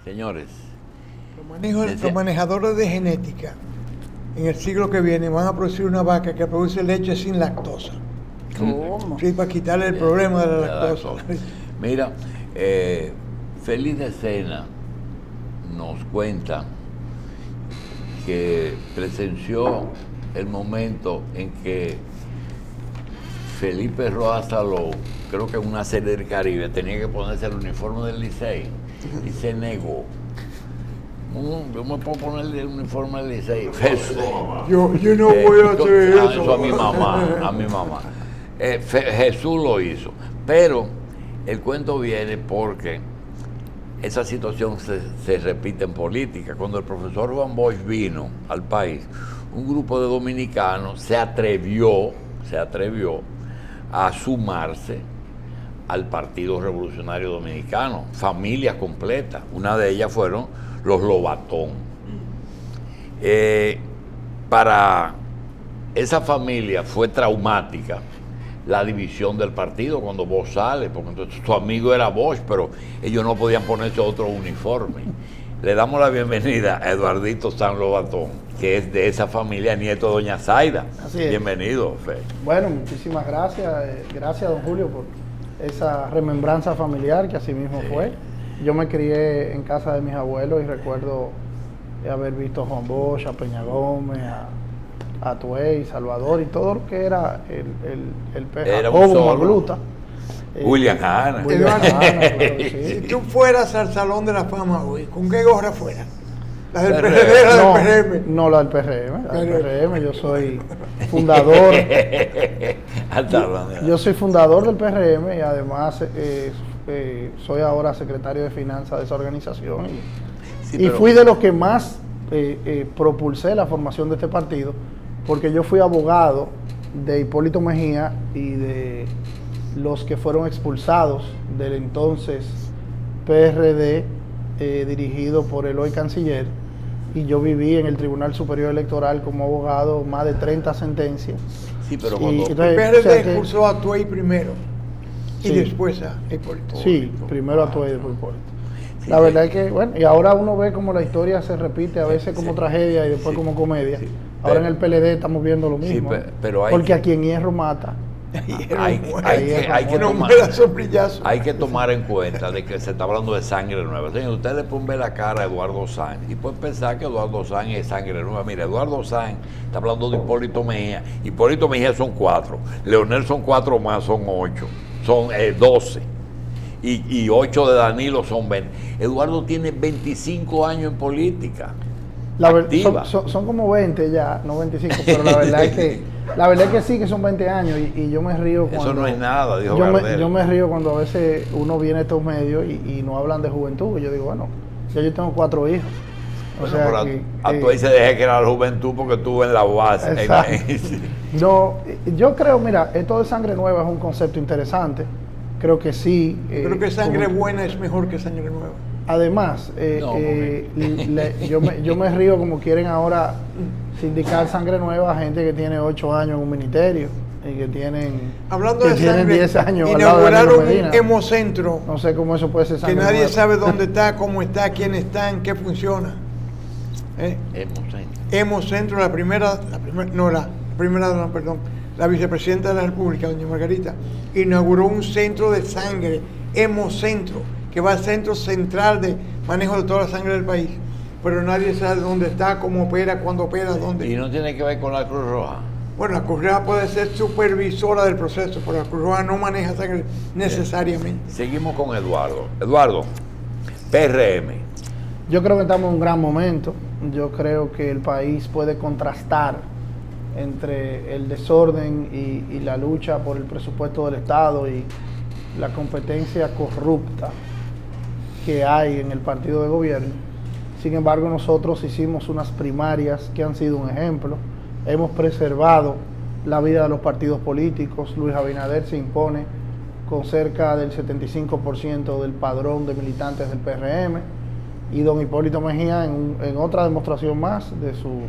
Señores, Los manejadores de genética en el siglo que viene van a producir una vaca que produce leche sin lactosa. ¿Cómo? Sí, para quitarle el problema de la lactosa. Mira, Feliz de Sena nos cuenta que presenció el momento en que Felipe Roa Salou, creo que en una serie del Caribe, tenía que ponerse el uniforme del Licey y se negó. Yo me puedo poner el uniforme del Licey. Yo no voy a hacer eso. Eso a mi mamá. Jesús lo hizo. Pero el cuento viene porque esa situación se repite en política. Cuando el profesor Juan Bosch vino al país, un grupo de dominicanos se atrevió a sumarse al Partido Revolucionario Dominicano, familias completas. Una de ellas fueron los Lobatón. Para esa familia fue traumática la división del partido cuando Bosch sale, porque entonces su amigo era Bosch, pero ellos no podían ponerse otro uniforme. Le damos la bienvenida a Eduardito San Lobatón, que es de esa familia, nieto de doña Zaida. Así es. Bienvenido, Fe. Bueno, muchísimas gracias. Gracias, don Julio, por esa remembranza familiar que así mismo fue. Yo me crié en casa de mis abuelos y recuerdo haber visto a Juan Bosch, a Peña Gómez, a Tuey, Salvador y todo lo que era el Jacobo Magluta. William Hanna. Claro, sí. Si tú fueras al Salón de la Fama hoy, ¿con qué gorra fueras? ¿La del PRM. PRD o la del PRM? No, la del PRM. La del PRM, yo soy fundador. Yo soy fundador del PRM y además soy ahora secretario de finanzas de esa organización. Y fui de los que más propulsé la formación de este partido, porque yo fui abogado de Hipólito Mejía y de los que fueron expulsados del entonces PRD dirigido por el hoy canciller, y yo viví en el Tribunal Superior Electoral como abogado más de 30 sentencias. Sí, pero cuando El PRD expulsó a Tuey primero y después a Hipólito. Sí, primero a Tuey y después a Hipólito. La verdad es que, bueno, y ahora uno ve como la historia se repite, a veces como tragedia y después como comedia. Ahora en el PLD estamos viendo lo mismo. Pero porque a quien hierro mata. Hay que tomar en cuenta de que se está hablando de sangre nueva. Señor, usted le pone la cara a Eduardo Sanz y puede pensar que Eduardo Sanz es sangre nueva. Mira, Eduardo Sanz está hablando de Hipólito Mejía. Hipólito Mejía son 4, Leonel son 4 más, son 8, son 12. Y 8 de Danilo son 20. Eduardo tiene 25 años en política. Son como 20 ya, no 25, pero la verdad es que sí, que son 20 años y yo me río cuando... Eso no es nada, dijo yo me río cuando a veces uno viene a estos medios y no hablan de juventud. Y yo digo, bueno, ya yo tengo 4 hijos. O sea a tú ahí se deje que era la juventud porque estuvo en la base. No, yo creo, mira, esto de sangre nueva es un concepto interesante. Creo que sí. Creo que sangre buena es mejor que sangre nueva. Además, yo me río como quieren ahora sindicar sangre nueva a gente que tiene 8 años en un ministerio y que tienen, hablando de sangre, 10 años. Inauguraron un hemocentro. No sé cómo eso puede ser sangre que nadie nueva. sabe dónde está, cómo está, quién está, en qué funciona. Hemocentro, la vicepresidenta de la República, doña Margarita, inauguró un centro de sangre, hemocentro, que va al centro central de manejo de toda la sangre del país, pero nadie sabe dónde está, cómo opera, cuándo opera, dónde. ¿Y no tiene que ver con la Cruz Roja? Bueno, la Cruz Roja puede ser supervisora del proceso, pero la Cruz Roja no maneja sangre necesariamente. Seguimos con Eduardo. Eduardo, PRM. Yo creo que estamos en un gran momento. Yo creo que el país puede contrastar entre el desorden y la lucha por el presupuesto del Estado y la competencia corrupta que hay en el partido de gobierno. Sin embargo, nosotros hicimos unas primarias que han sido un ejemplo. Hemos preservado la vida de los partidos políticos. Luis Abinader se impone con cerca del 75% del padrón de militantes del PRM, y don Hipólito Mejía en otra demostración más de su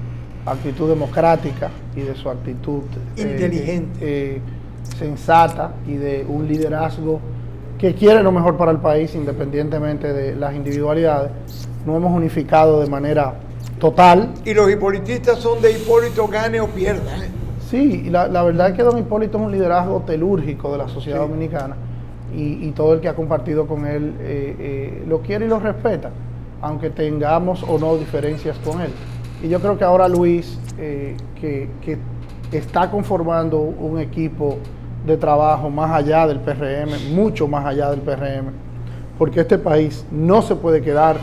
actitud democrática y de su actitud inteligente, sensata y de un liderazgo que quiere lo mejor para el país independientemente de las individualidades. Nos hemos unificado de manera total. Y los hipolitistas son de Hipólito gane o pierda. Sí, y la verdad es que don Hipólito es un liderazgo telúrgico de la sociedad dominicana y todo el que ha compartido con él lo quiere y lo respeta, aunque tengamos o no diferencias con él. Y yo creo que ahora Luis, que está conformando un equipo de trabajo más allá del PRM, mucho más allá del PRM, porque este país no se puede quedar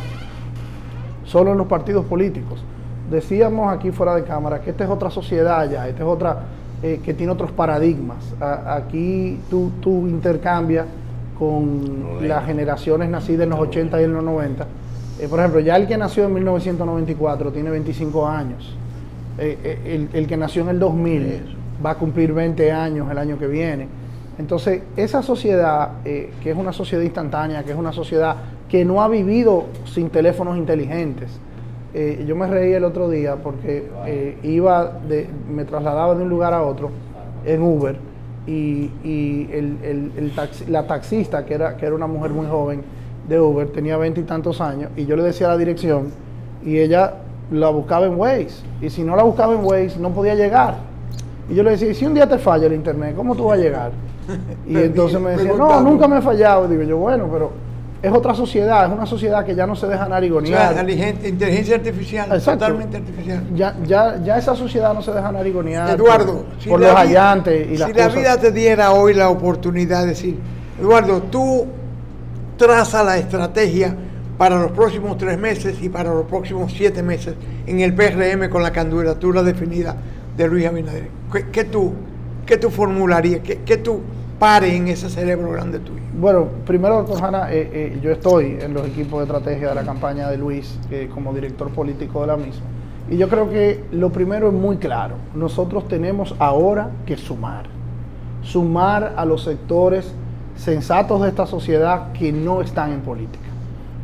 solo en los partidos políticos. Decíamos aquí fuera de cámara que esta es otra sociedad ya, esta es otra que tiene otros paradigmas. Aquí tú intercambias con las generaciones nacidas en los 80 y en los 90. Por ejemplo, ya el que nació en 1994 tiene 25 años. El que nació en el 2000 va a cumplir 20 años el año que viene. Entonces, esa sociedad, que es una sociedad instantánea, que es una sociedad que no ha vivido sin teléfonos inteligentes. Yo me reí el otro día porque me trasladaba de un lugar a otro en Uber y la taxista, que era una mujer muy joven de Uber, tenía 20 y tantos años, y yo le decía la dirección y ella la buscaba en Waze, y si no la buscaba en Waze no podía llegar. Y yo le decía, si un día te falla el internet, ¿cómo tú vas a llegar? Y entonces me decía, no, nunca me he fallado. Digo yo, bueno, pero es otra sociedad, es una sociedad que ya no se deja narigonear. O sea, inteligencia artificial, exacto, totalmente artificial. Ya esa sociedad no se deja narigonear Eduardo, por los hallantes y las cosas. Si la vida te diera hoy la oportunidad de decir, Eduardo, tú traza la estrategia para los próximos 3 meses y para los próximos 7 meses en el PRM con la candidatura definida de Luis Abinader. ¿Qué tú formularías? ¿Qué tú pares en ese cerebro grande tuyo? Bueno, primero, doctor Hanna, yo estoy en los equipos de estrategia de la campaña de Luis como director político de la misma. Y yo creo que lo primero es muy claro. Nosotros tenemos ahora que sumar a los sectores sensatos de esta sociedad que no están en política,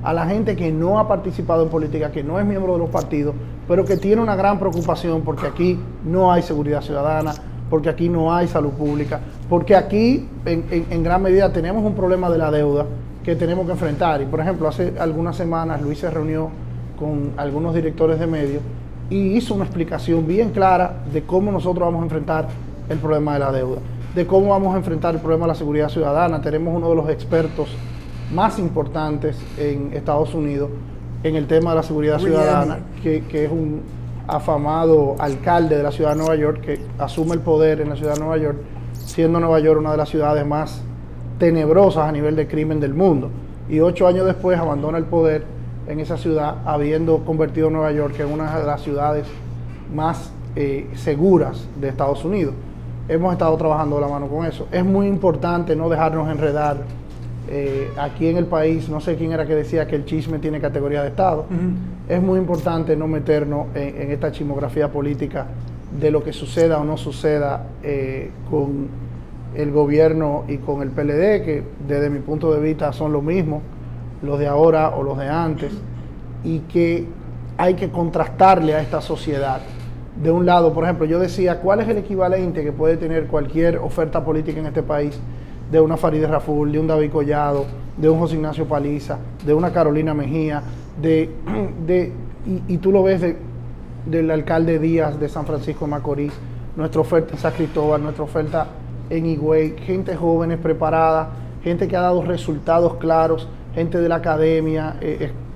a la gente que no ha participado en política, que no es miembro de los partidos, pero que tiene una gran preocupación porque aquí no hay seguridad ciudadana, porque aquí no hay salud pública, porque aquí en gran medida tenemos un problema de la deuda que tenemos que enfrentar. Y por ejemplo, hace algunas semanas Luis se reunió con algunos directores de medios y hizo una explicación bien clara de cómo nosotros vamos a enfrentar el problema de la deuda, de cómo vamos a enfrentar el problema de la seguridad ciudadana. Tenemos uno de los expertos más importantes en Estados Unidos en el tema de la seguridad ciudadana, que es un afamado alcalde de la ciudad de Nueva York, que asume el poder en la ciudad de Nueva York, siendo Nueva York una de las ciudades más tenebrosas a nivel de crimen del mundo. Y 8 años después abandona el poder en esa ciudad, habiendo convertido Nueva York en una de las ciudades más seguras de Estados Unidos. Hemos estado trabajando de la mano con eso. Es muy importante no dejarnos enredar. Aquí en el país, no sé quién era que decía que el chisme tiene categoría de Estado. Es muy importante no meternos en esta chismografía política de lo que suceda o no suceda con el gobierno y con el PLD, que desde mi punto de vista son lo mismo, los de ahora o los de antes, y que hay que contrastarle a esta sociedad. De un lado, por ejemplo, yo decía, ¿cuál es el equivalente que puede tener cualquier oferta política en este país de una Farideh Raful, de un David Collado, de un José Ignacio Paliza, de una Carolina Mejía, y tú lo ves del alcalde Díaz de San Francisco de Macorís, nuestra oferta en San Cristóbal, nuestra oferta en Higüey, gente jóvenes preparada, gente que ha dado resultados claros, gente de la academia,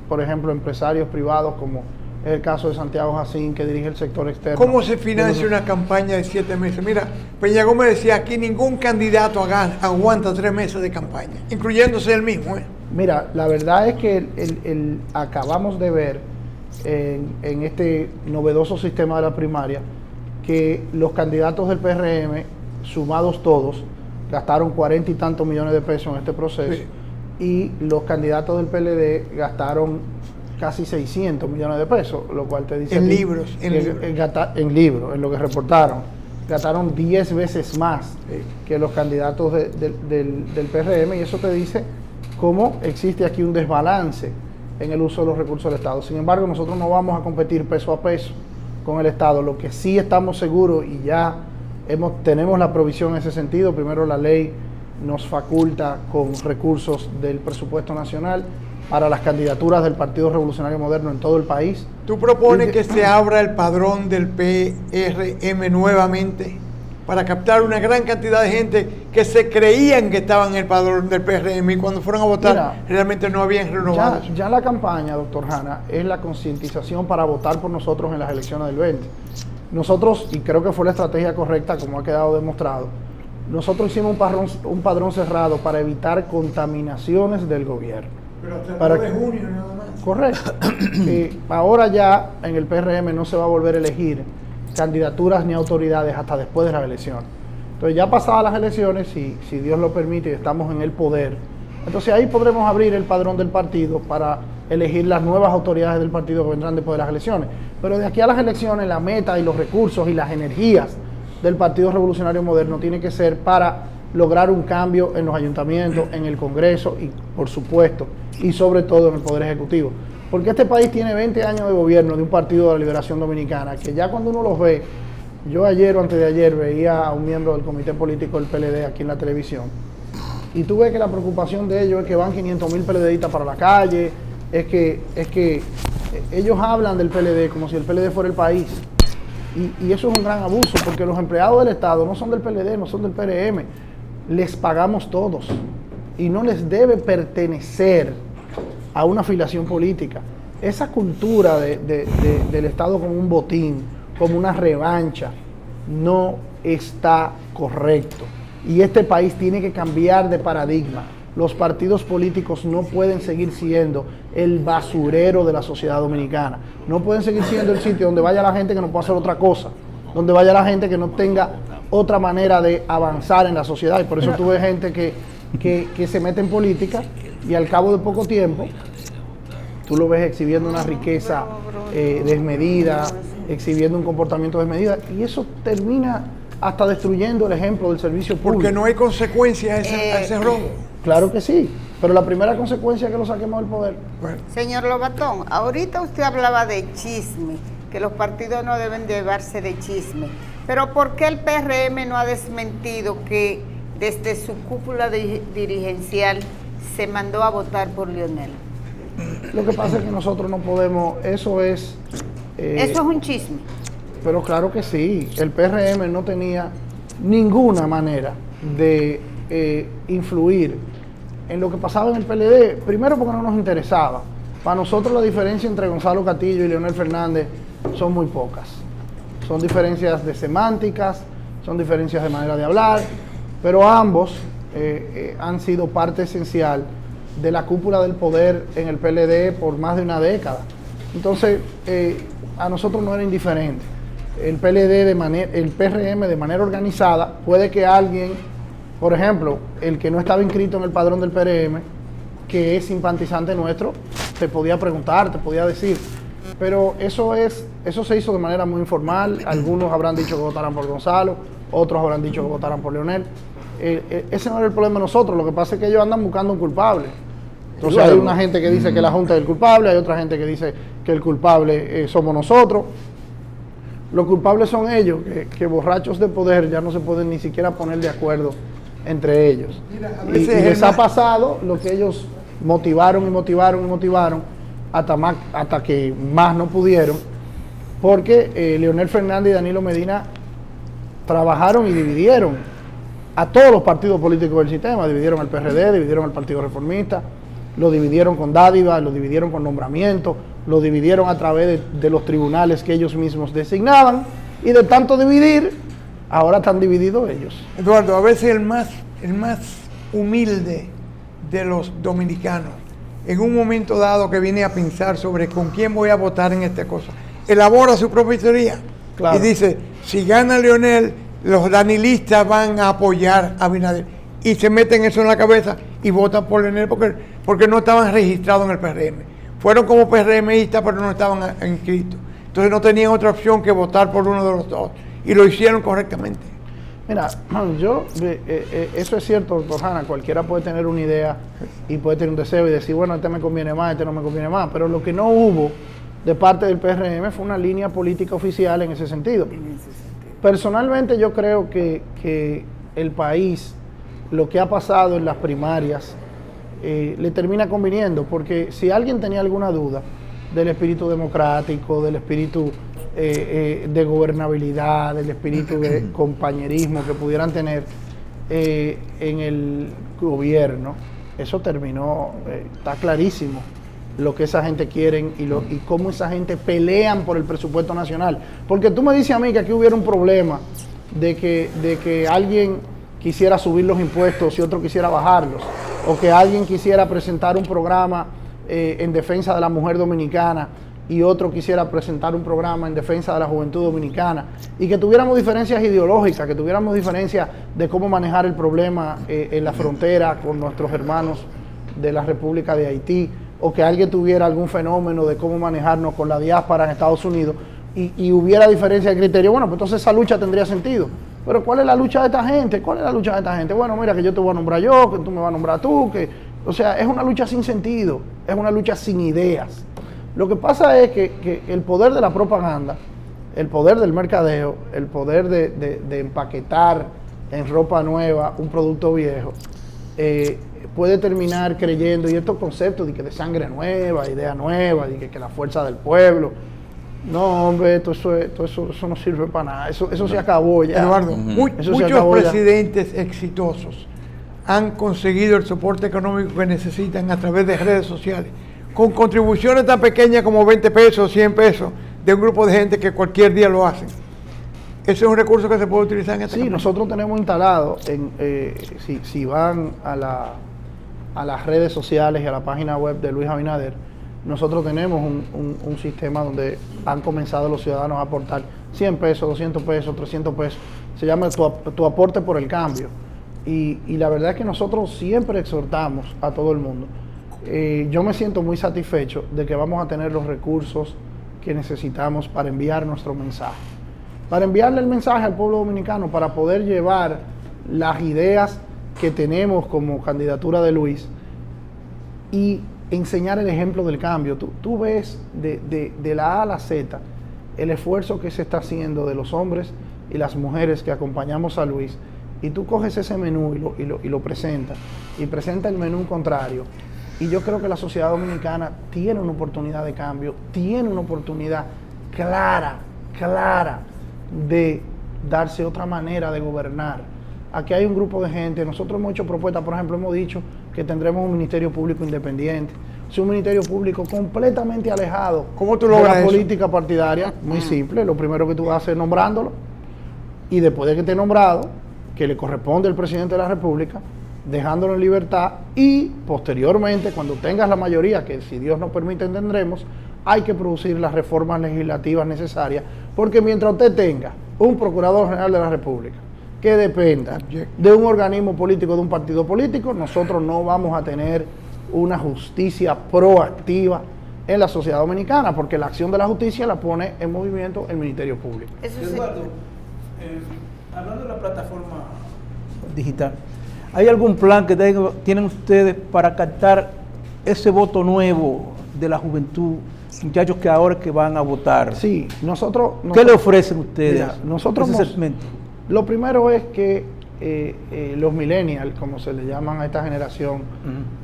por ejemplo, empresarios privados como es el caso de Santiago Jacín, que dirige el sector externo. ¿Cómo se financia una campaña de 7 meses? Mira, Peña Gómez decía, aquí ningún candidato aguanta 3 meses de campaña, incluyéndose él mismo. Mira, la verdad es que acabamos de ver en este novedoso sistema de la primaria que los candidatos del PRM, sumados todos, gastaron 40 y tantos millones de pesos en este proceso, sí, y los candidatos del PLD gastaron casi 600 millones de pesos, lo cual te dice... En libros. En lo que reportaron. Gastaron 10 veces más que los candidatos del PRM, y eso te dice cómo existe aquí un desbalance en el uso de los recursos del Estado. Sin embargo, nosotros no vamos a competir peso a peso con el Estado. Lo que sí estamos seguros, y ya tenemos la provisión en ese sentido, primero la ley nos faculta con recursos del presupuesto nacional para las candidaturas del Partido Revolucionario Moderno en todo el país. ¿Tú propones que se abra el padrón del PRM nuevamente para captar una gran cantidad de gente que se creían que estaban en el padrón del PRM y cuando fueron a votar Mira, realmente no habían renovado? Ya la campaña, doctor Hanna, es la concientización para votar por nosotros en las elecciones del 20. Nosotros, y creo que fue la estrategia correcta como ha quedado demostrado, nosotros hicimos un padrón cerrado para evitar contaminaciones del gobierno. Pero hasta el Para 2 de junio nada más. Correcto. Ahora ya en el PRM no se va a volver a elegir candidaturas ni autoridades hasta después de las elecciones. Entonces ya pasadas las elecciones, si Dios lo permite y estamos en el poder, entonces ahí podremos abrir el padrón del partido para elegir las nuevas autoridades del partido que vendrán después de las elecciones. Pero de aquí a las elecciones la meta y los recursos y las energías del Partido Revolucionario Moderno tiene que ser para lograr un cambio en los ayuntamientos, en el Congreso y, por supuesto, y sobre todo en el Poder Ejecutivo. Porque este país tiene 20 años de gobierno de un Partido de la Liberación Dominicana, que ya cuando uno los ve, yo ayer o antes de ayer veía a un miembro del Comité Político del PLD aquí en la televisión, y tú ves que la preocupación de ellos es que van 500,000 PLDistas para la calle, es que ellos hablan del PLD como si el PLD fuera el país. Y eso es un gran abuso, porque los empleados del Estado no son del PLD, no son del PRM, les pagamos todos y no les debe pertenecer a una afiliación política. Esa cultura del Estado como un botín, como una revancha, no está correcto. Y este país tiene que cambiar de paradigma. Los partidos políticos no pueden seguir siendo el basurero de la sociedad dominicana. No pueden seguir siendo el sitio donde vaya la gente que no pueda hacer otra cosa, donde vaya la gente que no tenga otra manera de avanzar en la sociedad. Y por eso tú ves gente que se mete en política y al cabo de poco tiempo tú lo ves exhibiendo una riqueza desmedida, exhibiendo un comportamiento desmedido, y eso termina hasta destruyendo el ejemplo del servicio público. Porque no hay consecuencia a ese robo. Claro que sí, pero la primera consecuencia es que lo saquemos del poder. Bueno. Señor Lobatón, ahorita usted hablaba de chisme, que los partidos no deben llevarse de chisme, pero ¿por qué el PRM no ha desmentido que desde su cúpula dirigencial se mandó a votar por Leonel? Lo que pasa es que nosotros no podemos, eso es un chisme. Pero claro que sí, el PRM no tenía ninguna manera de influir en lo que pasaba en el PLD, primero porque no nos interesaba. Para nosotros la diferencia entre Gonzalo Castillo y Leonel Fernández son muy pocas. Son diferencias de semánticas, son diferencias de manera de hablar, pero ambos han sido parte esencial de la cúpula del poder en el PLD por más de una década. Entonces, a nosotros no era indiferente. El PRM de manera organizada, puede que alguien, por ejemplo, el que no estaba inscrito en el padrón del PRM, que es simpatizante nuestro, te podía preguntar, te podía decir, pero eso se hizo de manera muy informal. Algunos habrán dicho que votaran por Gonzalo, otros habrán dicho que votaran por Leonel. Ese no era el problema de nosotros, lo que pasa es que ellos andan buscando un culpable. Entonces hay una gente que dice que la Junta es el culpable, hay otra gente que dice que el culpable somos nosotros. Los culpables son ellos, que borrachos de poder ya no se pueden ni siquiera poner de acuerdo entre ellos. Mira, Y les ha pasado lo que ellos motivaron hasta que más no pudieron, porque Leonel Fernández y Danilo Medina trabajaron y dividieron a todos los partidos políticos del sistema, dividieron al PRD, dividieron al Partido Reformista, lo dividieron con dádivas, lo dividieron con nombramientos, lo dividieron a través de los tribunales que ellos mismos designaban, y de tanto dividir, ahora están divididos ellos. Eduardo, a veces el más humilde de los dominicanos, en un momento dado que viene a pensar sobre con quién voy a votar en esta cosa, elabora su propia teoría. Claro. Y dice, si gana Leonel, los danilistas van a apoyar a Abinader. Y se meten eso en la cabeza y votan por Leonel porque no estaban registrados en el PRM. Fueron como PRMistas, pero no estaban inscritos. Entonces no tenían otra opción que votar por uno de los dos. Y lo hicieron correctamente. Mira, eso es cierto, doctor Hanna. Cualquiera puede tener una idea y puede tener un deseo y decir, bueno, este me conviene más, este no me conviene más. Pero lo que no hubo de parte del PRM fue una línea política oficial en ese sentido. Personalmente yo creo que el país lo que ha pasado en las primarias le termina conviniendo, porque si alguien tenía alguna duda del espíritu democrático, del espíritu de gobernabilidad, del espíritu de compañerismo que pudieran tener en el gobierno, eso terminó, está clarísimo lo que esa gente quiere y cómo esa gente pelean por el presupuesto nacional. Porque tú me dices a mí que aquí hubiera un problema de que alguien quisiera subir los impuestos y otro quisiera bajarlos, o que alguien quisiera presentar un programa en defensa de la mujer dominicana y otro quisiera presentar un programa en defensa de la juventud dominicana, y que tuviéramos diferencias ideológicas, que tuviéramos diferencias de cómo manejar el problema en la frontera con nuestros hermanos de la República de Haití, o que alguien tuviera algún fenómeno de cómo manejarnos con la diáspora en Estados Unidos, y hubiera diferencia de criterio, bueno, pues entonces esa lucha tendría sentido. Pero ¿cuál es la lucha de esta gente? ¿Cuál es la lucha de esta gente? Bueno, mira, que yo te voy a nombrar yo, que tú me vas a nombrar tú, o sea, es una lucha sin sentido, es una lucha sin ideas. Lo que pasa es que el poder de la propaganda, el poder del mercadeo, el poder de empaquetar en ropa nueva un producto viejo, puede terminar creyendo, y estos conceptos de sangre nueva, idea nueva, de que la fuerza del pueblo, no, hombre, eso no sirve para nada, eso se acabó ya. Eduardo, muchos presidentes exitosos han conseguido el soporte económico que necesitan a través de redes sociales, con contribuciones tan pequeñas como 20 pesos, 100 pesos, de un grupo de gente que cualquier día lo hacen. Ese es un recurso que se puede utilizar en esta campaña. Nosotros tenemos instalado, si van a las redes sociales y a la página web de Luis Abinader, nosotros tenemos un sistema donde han comenzado los ciudadanos a aportar 100 pesos, 200 pesos, 300 pesos. Se llama tu aporte por el cambio. Y la verdad es que nosotros siempre exhortamos a todo el mundo. Yo me siento muy satisfecho de que vamos a tener los recursos que necesitamos para enviar nuestro mensaje. Para enviarle el mensaje al pueblo dominicano, para poder llevar las ideas que tenemos como candidatura de Luis y enseñar el ejemplo del cambio. Tú ves de la A a la Z el esfuerzo que se está haciendo de los hombres y las mujeres que acompañamos a Luis, y tú coges ese menú y lo presentas, y presenta el menú contrario, y yo creo que la sociedad dominicana tiene una oportunidad de cambio, tiene una oportunidad clara de darse otra manera de gobernar. Aquí hay un grupo de gente, nosotros hemos hecho propuestas, por ejemplo, hemos dicho que tendremos un Ministerio Público independiente, es un Ministerio Público completamente alejado de la política partidaria. Muy simple, lo primero que tú haces es nombrándolo, y después de que esté nombrado, que le corresponde al presidente de la República, dejándolo en libertad, y posteriormente, cuando tengas la mayoría, que si Dios nos permite tendremos, hay que producir las reformas legislativas necesarias, porque mientras usted tenga un Procurador General de la República que dependa de un organismo político, de un partido político, nosotros no vamos a tener una justicia proactiva en la sociedad dominicana, porque la acción de la justicia la pone en movimiento el Ministerio Público. Eduardo, hablando de la plataforma digital, ¿hay algún plan que tienen ustedes para captar ese voto nuevo de la juventud, muchachos que ahora que van a votar? Sí, nosotros ¿Qué le ofrecen ustedes? Mira, nosotros lo primero es que los millennials, como se le llaman a esta generación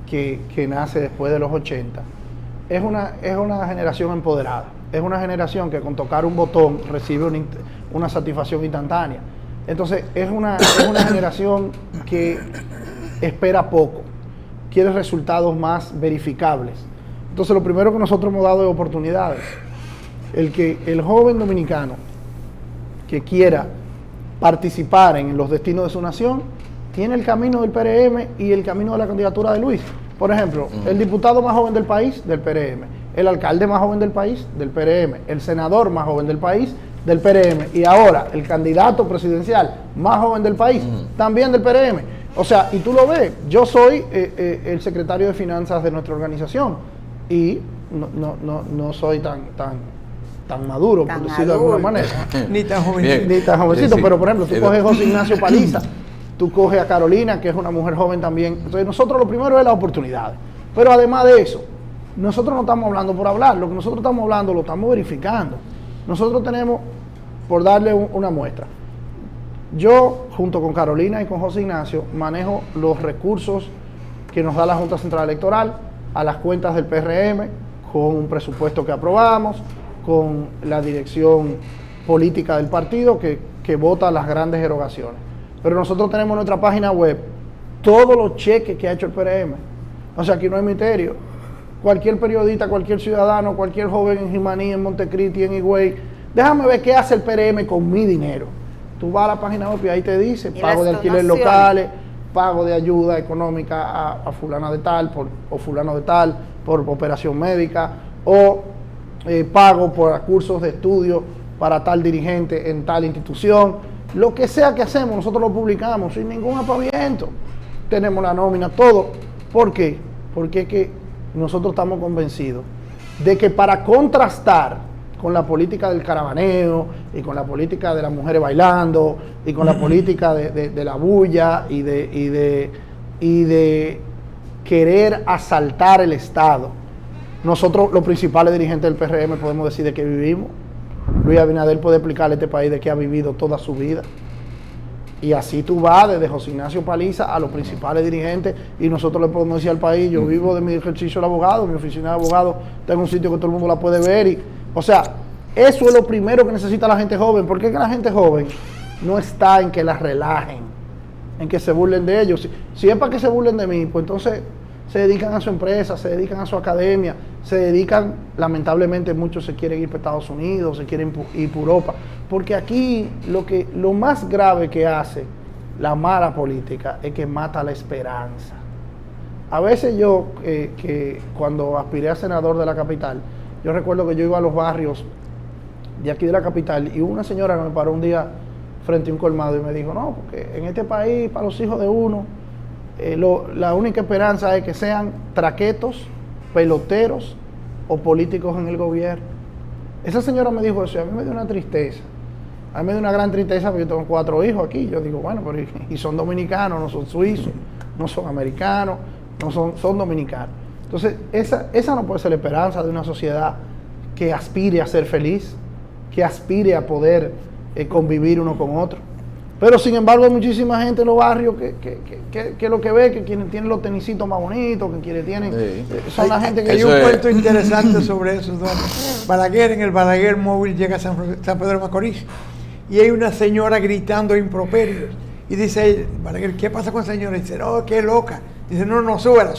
que nace después de los 80, es una generación empoderada, es una generación que con tocar un botón recibe una satisfacción instantánea. Entonces es una generación que espera poco, quiere resultados más verificables. Entonces lo primero que nosotros hemos dado es oportunidades. El joven dominicano que quiera participar en los destinos de su nación tiene el camino del PRM y el camino de la candidatura de Luis. Por ejemplo, el diputado más joven del país, del PRM, el alcalde más joven del país, del PRM, el senador más joven del país, del PRM, y ahora el candidato presidencial más joven del país, también del PRM. O sea, y tú lo ves, yo soy el secretario de finanzas de nuestra organización, y no soy tan maduro, por decirlo de alguna manera. Ni tan jovencito. Ni tan jovencito, pero por ejemplo, tú coges a José Ignacio Paliza, tú coges a Carolina, que es una mujer joven también. Entonces nosotros lo primero es las oportunidades. Pero además de eso, nosotros no estamos hablando por hablar, lo que nosotros estamos hablando lo estamos verificando. Nosotros tenemos, por darle una muestra, Yo, junto con Carolina y con José Ignacio, manejo los recursos que nos da la Junta Central Electoral a las cuentas del PRM, con un presupuesto que aprobamos, con la dirección política del partido que vota las grandes erogaciones. Pero nosotros tenemos en nuestra página web todos los cheques que ha hecho el PRM. O sea, aquí no hay misterio. Cualquier periodista, cualquier ciudadano, cualquier joven en Jimaní, en Montecristi, en Higüey, déjame ver qué hace el PRM con mi dinero. Tú vas a la página web y ahí te dice pago de alquiler locales, pago de ayuda económica a fulana de tal o fulano de tal por operación médica, o pago por cursos de estudio para tal dirigente en tal institución. Lo que sea que hacemos, nosotros lo publicamos sin ningún apaviento. Tenemos la nómina, todo. ¿Por qué? Porque es que nosotros estamos convencidos de que para contrastar con la política del caravaneo y con la política de las mujeres bailando y con la política de la bulla y de querer asaltar el Estado, nosotros los principales dirigentes del PRM podemos decir de qué vivimos. Luis Abinader puede explicarle a este país de qué ha vivido toda su vida. Y así tú vas desde José Ignacio Paliza a los principales dirigentes, y nosotros le podemos decir al país, yo vivo de mi ejercicio de abogado, mi oficina de abogado, tengo un sitio que todo el mundo la puede ver. O sea, eso es lo primero que necesita la gente joven. ¿Por qué que la gente joven no está en que la relajen, en que se burlen de ellos? Si es para que se burlen de mí, pues entonces se dedican a su empresa, se dedican a su academia, se dedican, lamentablemente muchos se quieren ir para Estados Unidos, se quieren ir para Europa, porque aquí lo más grave que hace la mala política es que mata la esperanza. A veces yo, que cuando aspiré a senador de la capital, yo recuerdo que yo iba a los barrios de aquí de la capital y una señora me paró un día frente a un colmado y me dijo, no, porque en este país, para los hijos de uno, la única esperanza es que sean traquetos, peloteros o políticos en el gobierno. Esa señora me dijo eso y a mí me dio una tristeza. A mí me dio una gran tristeza porque yo tengo 4 hijos aquí. Yo digo, bueno, pero y son dominicanos, no son suizos, no son americanos, son dominicanos. Entonces, esa no puede ser la esperanza de una sociedad que aspire a ser feliz, que aspire a poder convivir uno con otro. Pero sin embargo hay muchísima gente en los barrios que lo que ve, que quienes tienen los tenisitos más bonitos, que quienes tienen, son la gente que... Hay un cuento interesante sobre eso, don Balaguer, en el Balaguer móvil llega a San Pedro de Macorís y hay una señora gritando improperios y dice Balaguer, ¿qué pasa con esa señora? Y dice, no, qué loca. Dice, no, súbela.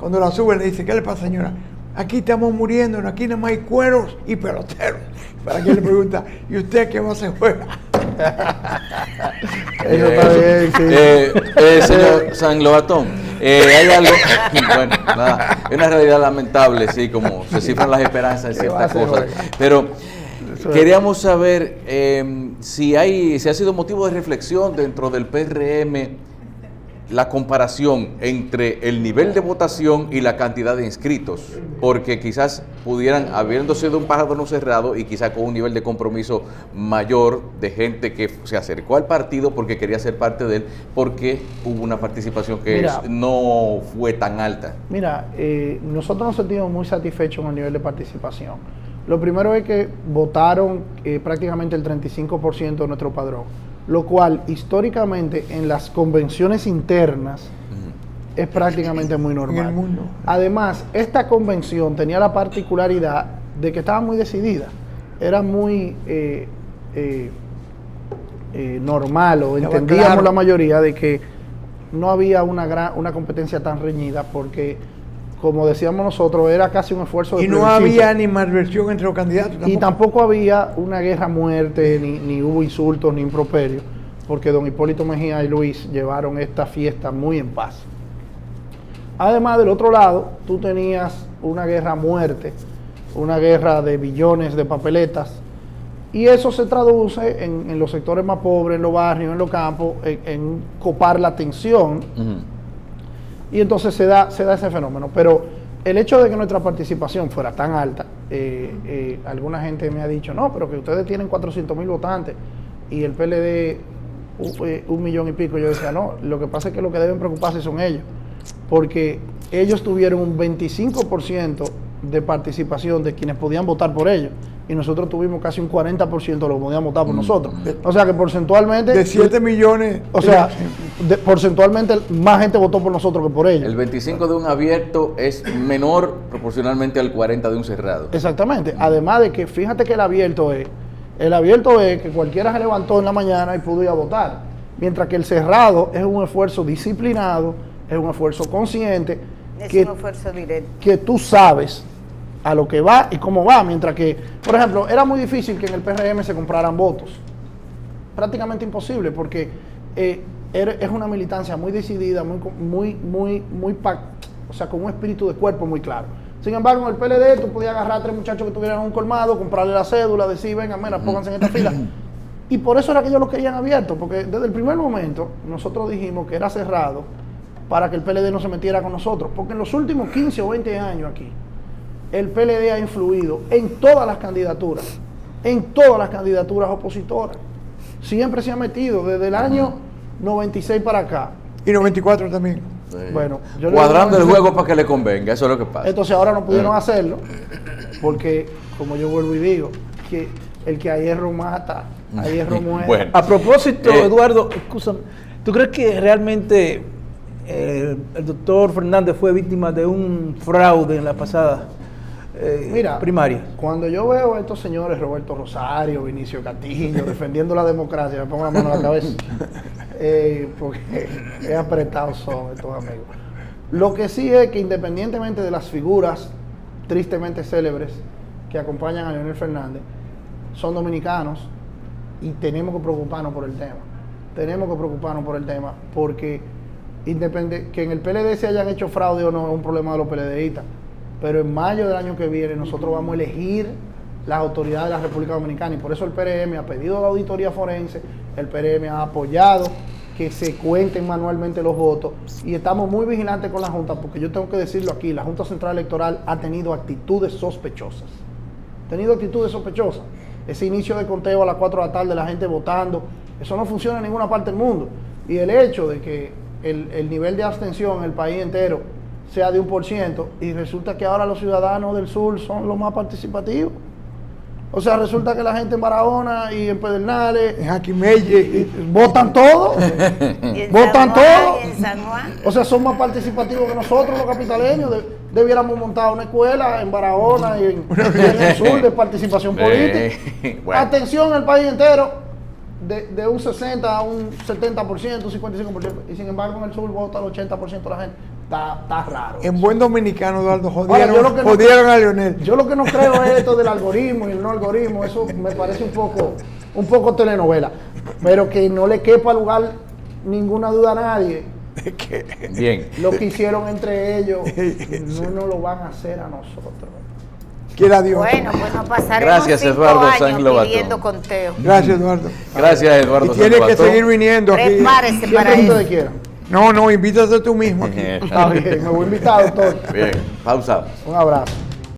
Cuando la sube le dice, ¿qué le pasa, señora? Aquí estamos muriendo, aquí nada más hay cueros y peloteros. Balaguer le pregunta, ¿y usted qué más se juega? Eso está bien, sí. Señor San Lobatón, hay algo, bueno, nada, es una realidad lamentable, sí, como se cifran las esperanzas en ciertas cosas, pero queríamos saber si ha sido motivo de reflexión dentro del PRM la comparación entre el nivel de votación y la cantidad de inscritos, porque quizás pudieran, habiendo sido un pájaro no cerrado y quizás con un nivel de compromiso mayor de gente que se acercó al partido porque quería ser parte de él, porque hubo una participación que no fue tan alta. Mira, nosotros nos sentimos muy satisfechos con el nivel de participación. Lo primero es que votaron prácticamente el 35% de nuestro padrón, lo cual históricamente en las convenciones internas es prácticamente muy normal. En el mundo. Además, esta convención tenía la particularidad de que estaba muy decidida, era muy normal, o entendíamos claro, la mayoría de que no había una competencia tan reñida, porque como decíamos nosotros, era casi un esfuerzo de plebiscito. Y no había ni malversión entre los candidatos. Y tampoco había una guerra a muerte, ni hubo insultos, ni improperios, porque don Hipólito Mejía y Luis llevaron esta fiesta muy en paz. Además, del otro lado, tú tenías una guerra a muerte, una guerra de billones de papeletas, y eso se traduce en los sectores más pobres, en los barrios, en los campos, en copar la atención. Y entonces se da ese fenómeno. Pero el hecho de que nuestra participación fuera tan alta, alguna gente me ha dicho, no, pero que ustedes tienen 400,000 votantes y el PLD 1 millón y pico. Yo decía, no, lo que pasa es que lo que deben preocuparse son ellos, porque ellos tuvieron un 25% de participación de quienes podían votar por ellos. y nosotros tuvimos casi un 40% de lo que podíamos votar por nosotros. O sea que porcentualmente... De 7 millones... O sea, porcentualmente más gente votó por nosotros que por ellos. El 25 de un abierto es menor proporcionalmente al 40 de un cerrado. Exactamente. Además de que, fíjate que el abierto es que cualquiera se levantó en la mañana y pudo ir a votar. Mientras que el cerrado es un esfuerzo disciplinado, es un esfuerzo consciente. Es que, un esfuerzo directo. Que tú sabes a lo que va y cómo va. Mientras que, por ejemplo, era muy difícil que en el PRM se compraran votos. Prácticamente imposible, porque es una militancia muy decidida, o sea, con un espíritu de cuerpo muy claro. Sin embargo, en el PLD tú podías agarrar a 3 muchachos que tuvieran un colmado, comprarle la cédula, decir, venga, mira, pónganse en esta fila. Y por eso era que ellos lo querían abierto, porque desde el primer momento nosotros dijimos que era cerrado para que el PLD no se metiera con nosotros, porque en los últimos 15 o 20 años aquí, el PLD ha influido en todas las candidaturas opositoras. Siempre se ha metido, desde el año 96 para acá. Y 94 también. Sí. Bueno, cuadrando el juego para que le convenga, eso es lo que pasa. Entonces ahora no pudieron hacerlo, porque, como yo vuelvo y digo, que el que a hierro mata, a hierro muere. Bueno. A propósito, Eduardo, escúchame, ¿tú crees que realmente el doctor Fernández fue víctima de un fraude en la pasada primaria? Cuando yo veo a estos señores, Roberto Rosario, Vinicio Castillo, defendiendo la democracia, me pongo la mano en la cabeza, porque he apretado son estos amigos. Lo que sí es que independientemente de las figuras tristemente célebres que acompañan a Leonel Fernández, son dominicanos y tenemos que preocuparnos por el tema. Tenemos que preocuparnos por el tema porque que en el PLD se hayan hecho fraude o no es un problema de los PLDistas. Pero en mayo del año que viene nosotros vamos a elegir las autoridades de la República Dominicana y por eso el PRM ha pedido la auditoría forense, el PRM ha apoyado que se cuenten manualmente los votos y estamos muy vigilantes con la Junta porque yo tengo que decirlo aquí, la Junta Central Electoral ha tenido actitudes sospechosas. Ese inicio de conteo a las 4 de la tarde, la gente votando, eso no funciona en ninguna parte del mundo. Y el hecho de que el nivel de abstención en el país entero sea de 1%, y resulta que ahora los ciudadanos del sur son los más participativos. O sea, resulta que la gente en Barahona y en Pedernales, En Jaquimelle. votan todo. Votan todo. En San Juan. O sea, son más participativos que nosotros los capitaleños. Debiéramos montar una escuela en Barahona y en el sur de participación política. Bueno. Atención al país entero, de un 60 a un 70%, un 55%. Y sin embargo en el sur vota el 80% de la gente. Está raro. En buen dominicano, Eduardo, Ahora, jodieron a Leonel. Yo lo que no creo es esto del algoritmo y el no algoritmo. Eso me parece un poco telenovela. Pero que no le quepa lugar ninguna duda a nadie. Bien. Lo que hicieron entre ellos no nos lo van a hacer a nosotros. Quiera Dios. Bueno, pues nos pasaremos Gracias, 5 Eduardo años Sáenz Lobatón. pidiendo conteo. Gracias, Eduardo. Gracias, Eduardo. Y tiene que Sandoval. seguir viniendo aquí. Prepárese para Siempre que eso. ustedes quieran. No, invítate tú mismo aquí. Está bien, me voy a invitar, doctor. Bien, pausa. Un abrazo.